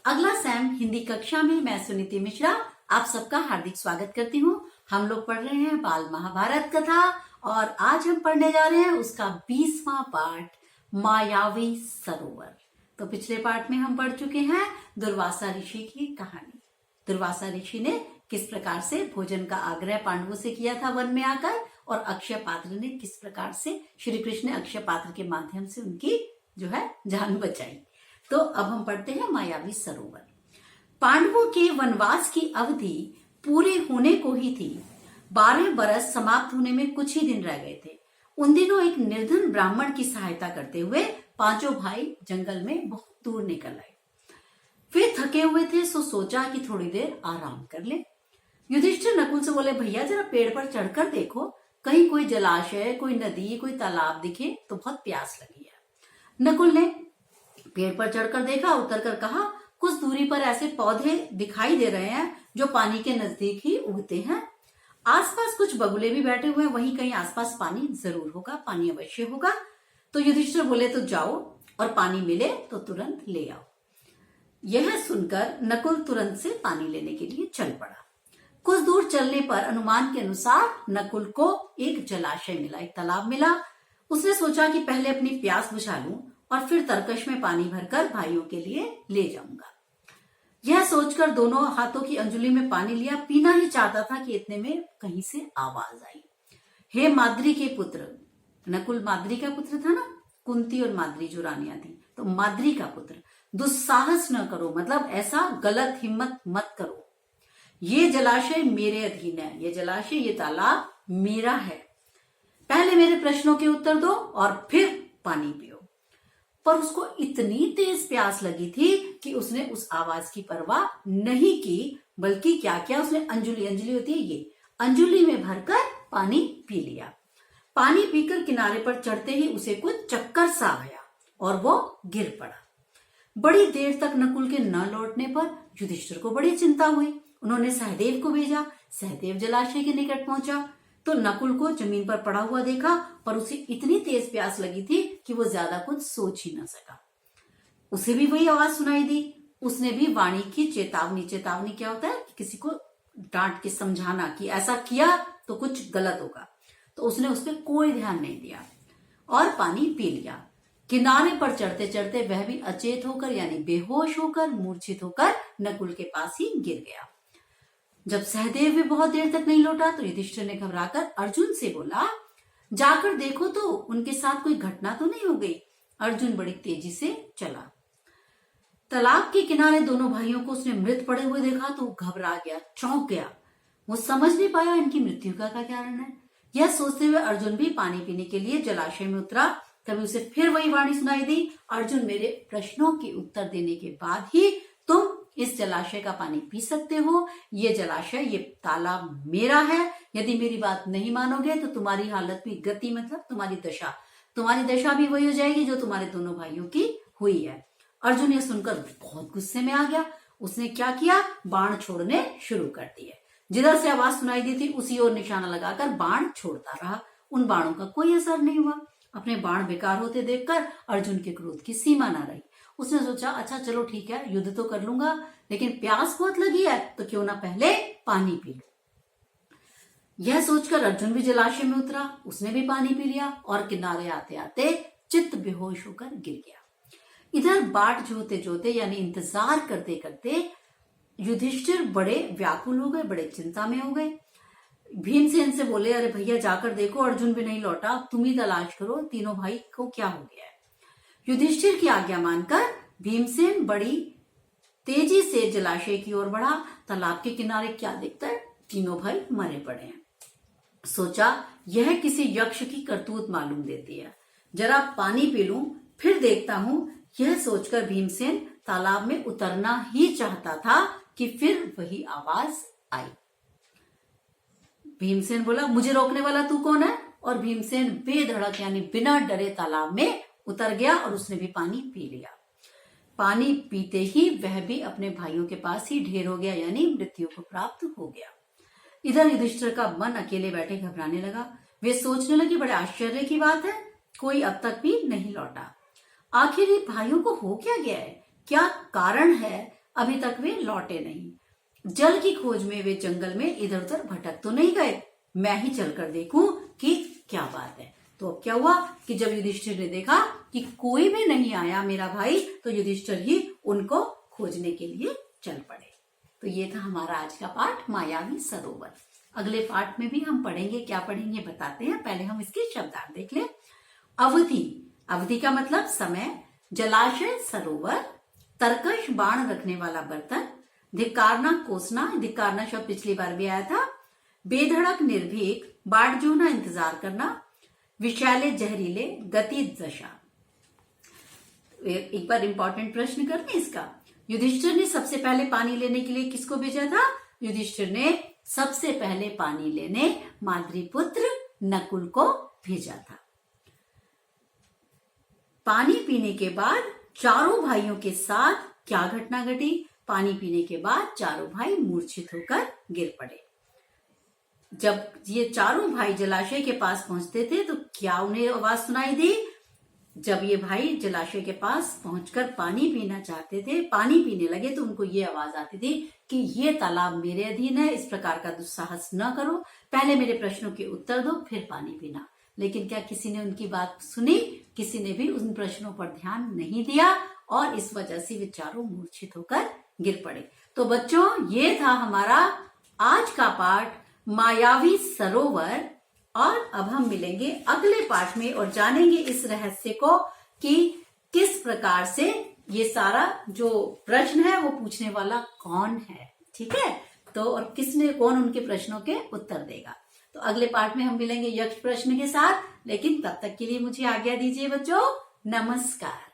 अगला सैम हिंदी कक्षा में मैं सुनीति मिश्रा आप सबका हार्दिक स्वागत करती हूँ। हम लोग पढ़ रहे हैं बाल महाभारत कथा और आज हम पढ़ने जा रहे हैं उसका 20वां पाठ मायावी सरोवर। तो पिछले पाठ में हम पढ़ चुके हैं दुर्वासा ऋषि की कहानी। दुर्वासा ऋषि ने किस प्रकार से भोजन का आग्रह पांडवों से किया था वन में आकर, और अक्षय पात्र ने किस प्रकार से श्री कृष्ण ने अक्षय पात्र के माध्यम से उनकी जान बचाई। तो अब हम पढ़ते हैं मायावी सरोवर। पांडवों के वनवास की अवधि पूरे होने को ही थी। 12 बरस समाप्त होने में कुछ ही दिन रह गए थे। उन दिनों एक निर्धन ब्राह्मण की सहायता करते हुए पांचों भाई जंगल में बहुत दूर निकल आए। वे थके हुए थे, सो सोचा कि थोड़ी देर आराम कर ले। युधिष्ठिर नकुल से बोले, भैया जरा पेड़ पर चढ़कर देखो, कहीं कोई जलाशय, कोई नदी, कोई तालाब दिखे तो बहुत प्यास लगी है। नकुल ने पेड़ पर चढ़कर देखा, उतरकर कहा, कुछ दूरी पर ऐसे पौधे दिखाई दे रहे हैं जो पानी के नजदीक ही उगते हैं। आसपास कुछ बगुले भी बैठे हुए हैं, वहीं कहीं आसपास पानी जरूर होगा, पानी अवश्य होगा। तो युधिष्ठिर बोले, तो जाओ और पानी मिले तो तुरंत ले आओ। यह सुनकर नकुल तुरंत से पानी लेने के लिए चल पड़ा। कुछ दूर चलने पर अनुमान के अनुसार नकुल को एक जलाशय मिला, एक तालाब मिला। उसने सोचा कि पहले अपनी प्यास बुझा लूं और फिर तरकश में पानी भरकर भाइयों के लिए ले जाऊंगा। यह सोचकर दोनों हाथों की अंजुली में पानी लिया। पीना ही चाहता था कि इतने में कहीं से आवाज आई, हे माद्री के पुत्र। नकुल माद्री का पुत्र था ना, कुंती और माद्री जो रानियां थी, तो माद्री का पुत्र, दुस्साहस न करो, मतलब ऐसा गलत हिम्मत मत करो। ये जलाशय मेरे अधीन है, ये जलाशय, ये तालाब मेरा है। पहले मेरे प्रश्नों के उत्तर दो और फिर पानी पियो। पर उसको इतनी तेज प्यास लगी थी कि उसने उस आवाज की परवाह नहीं की, बल्कि क्या किया, उसने अंजुली, अंजुली होती है ये, अंजुली में भरकर पानी पी लिया। पानी पीकर किनारे पर चढ़ते ही उसे कुछ चक्कर सा आया और वो गिर पड़ा। बड़ी देर तक नकुल के न लौटने पर युधिष्ठिर को बड़ी चिंता हुई। उन्होंने सहदेव को भेजा। सहदेव जलाशय के निकट पहुंचा तो नकुल को जमीन पर पड़ा हुआ देखा, पर उसे इतनी तेज प्यास लगी थी कि वो ज्यादा कुछ सोच ही न सका। उसे भी वही आवाज सुनाई दी। उसने भी वाणी की चेतावनी, चेतावनी क्या होता है, किसी को डांट के समझाना कि ऐसा किया तो कुछ गलत होगा। तो उसने उस पर कोई ध्यान नहीं दिया और पानी पी लिया। किनारे पर चढ़ते चढ़ते वह भी अचेत होकर, यानी बेहोश होकर, मूर्छित होकर नकुल के पास ही गिर गया। जब सहदेव भी बहुत देर तक नहीं लौटा तो युधिष्ठिर ने घबराकर अर्जुन से बोला, जाकर देखो तो उनके साथ कोई घटना तो नहीं हो गई। अर्जुन बड़ी तेजी से चला। तालाब के किनारे दोनों भाइयों को उसने मृत पड़े हुए देखा तो घबरा गया, चौंक गया। वो समझ नहीं पाया इनकी मृत्यु का क्या कारण है। यह सोचते हुए अर्जुन भी पानी पीने के लिए जलाशय में उतरा। तभी उसे फिर वही वाणी सुनाई दी, अर्जुन, मेरे प्रश्नों के उत्तर देने के बाद ही तुम इस जलाशय का पानी पी सकते हो। ये जलाशय, ये तालाब मेरा है। यदि मेरी बात नहीं मानोगे तो तुम्हारी हालत भी, गति मतलब तुम्हारी दशा भी वही हो जाएगी जो तुम्हारे दोनों भाइयों की हुई है। अर्जुन ये सुनकर बहुत गुस्से में आ गया। उसने क्या किया, बाण छोड़ने शुरू कर दिए। जिधर से आवाज सुनाई दी थी उसी ओर निशाना लगाकर बाण छोड़ता रहा। उन बाणों का कोई असर नहीं हुआ। अपने बाण बेकार होते देखकर अर्जुन के क्रोध की सीमा न रही। उसने सोचा, अच्छा चलो ठीक है, युद्ध तो कर लूंगा, लेकिन प्यास बहुत लगी है तो क्यों ना पहले पानी पी लूं। यह सोचकर अर्जुन भी जलाशय में उतरा। उसने भी पानी पी लिया और किनारे आते आते चित्त बेहोश होकर गिर गया। इधर बाट जोते जोते, यानी इंतजार करते करते युधिष्ठिर बड़े व्याकुल हो गए, बड़े चिंता में हो गए। भीमसेन से बोले, अरे भैया जाकर देखो, अर्जुन भी नहीं लौटा, तुम ही तलाश करो, तीनों भाई को क्या हो गया है। युधिष्ठिर की आज्ञा मानकर भीमसेन बड़ी तेजी से जलाशय की ओर बढ़ा। तालाब के किनारे क्या दिखता है, तीनों भाई मरे पड़े हैं। सोचा यह किसी यक्ष की करतूत मालूम देती है, जरा पानी पी लूं फिर देखता हूं। यह सोचकर भीमसेन तालाब में उतरना ही चाहता था कि फिर वही आवाज आई। भीमसेन बोला, मुझे रोकने वाला तू कौन है। और भीमसेन बेधड़क, यानी बिना डरे तालाब में उतर गया और उसने भी पानी पी लिया। पानी पीते ही वह भी अपने भाइयों के पास ही ढेर हो गया, यानी मृत्यु को प्राप्त हो गया। इधर युधिष्ठिर का मन अकेले बैठे घबराने लगा। वे सोचने लगे, बड़े आश्चर्य की बात है, कोई अब तक भी नहीं लौटा। आखिर ये भाइयों को हो क्या गया है, क्या कारण है अभी तक वे लौटे नहीं। जल की खोज में वे जंगल में इधर उधर भटक तो नहीं गए, मैं ही चलकर देखूं कि क्या बात है। तो अब क्या हुआ कि जब युधिष्ठिर ने देखा कि कोई भी नहीं आया मेरा भाई, तो युधिष्ठिर ही उनको खोजने के लिए चल पड़े। तो ये था हमारा आज का पाठ, मायावी सरोवर। अगले पाठ में भी हम पढ़ेंगे, क्या पढ़ेंगे बताते हैं, पहले हम इसके शब्दार्थ देख लें। अवधि, अवधि का मतलब समय, जलाशय सरोवर, तरकश बाण रखने वाला बर्तन, धिक्कारना कोसना, धिक्कारना शब्द पिछली बार भी आया था, बेधड़क निर्भीक, बाट जोना इंतजार करना, विषैले जहरीले, गति दशा। एक बार इंपॉर्टेंट प्रश्न करते हैं इसका। युधिष्ठिर ने सबसे पहले पानी लेने के लिए किसको भेजा था? युधिष्ठिर ने सबसे पहले पानी लेने माद्री पुत्र नकुल को भेजा था। पानी पीने के बाद चारों भाइयों के साथ क्या घटना घटी? पानी पीने के बाद चारों भाई मूर्छित होकर गिर पड़े। जब ये चारों भाई जलाशय के पास पहुंचते थे तो क्या उन्हें आवाज सुनाई दी? जब ये भाई जलाशय के पास पहुंचकर पानी पीना चाहते थे, पानी पीने लगे, तो उनको ये आवाज आती थी कि ये तालाब मेरे अधीन है, इस प्रकार का दुस्साहस न करो, पहले मेरे प्रश्नों के उत्तर दो फिर पानी पीना। लेकिन क्या किसी ने उनकी बात सुनी? किसी ने भी उन प्रश्नों पर ध्यान नहीं दिया और इस वजह से वे चारों मूर्छित होकर गिर पड़े। तो बच्चों, ये था हमारा आज का पाठ, मायावी सरोवर। और अब हम मिलेंगे अगले पाठ में और जानेंगे इस रहस्य को कि किस प्रकार से ये सारा जो प्रश्न है वो पूछने वाला कौन है। ठीक है, तो और कौन उनके प्रश्नों के उत्तर देगा। तो अगले पाठ में हम मिलेंगे यक्ष प्रश्न के साथ, लेकिन तब तक के लिए मुझे आज्ञा दीजिए बच्चों। नमस्कार।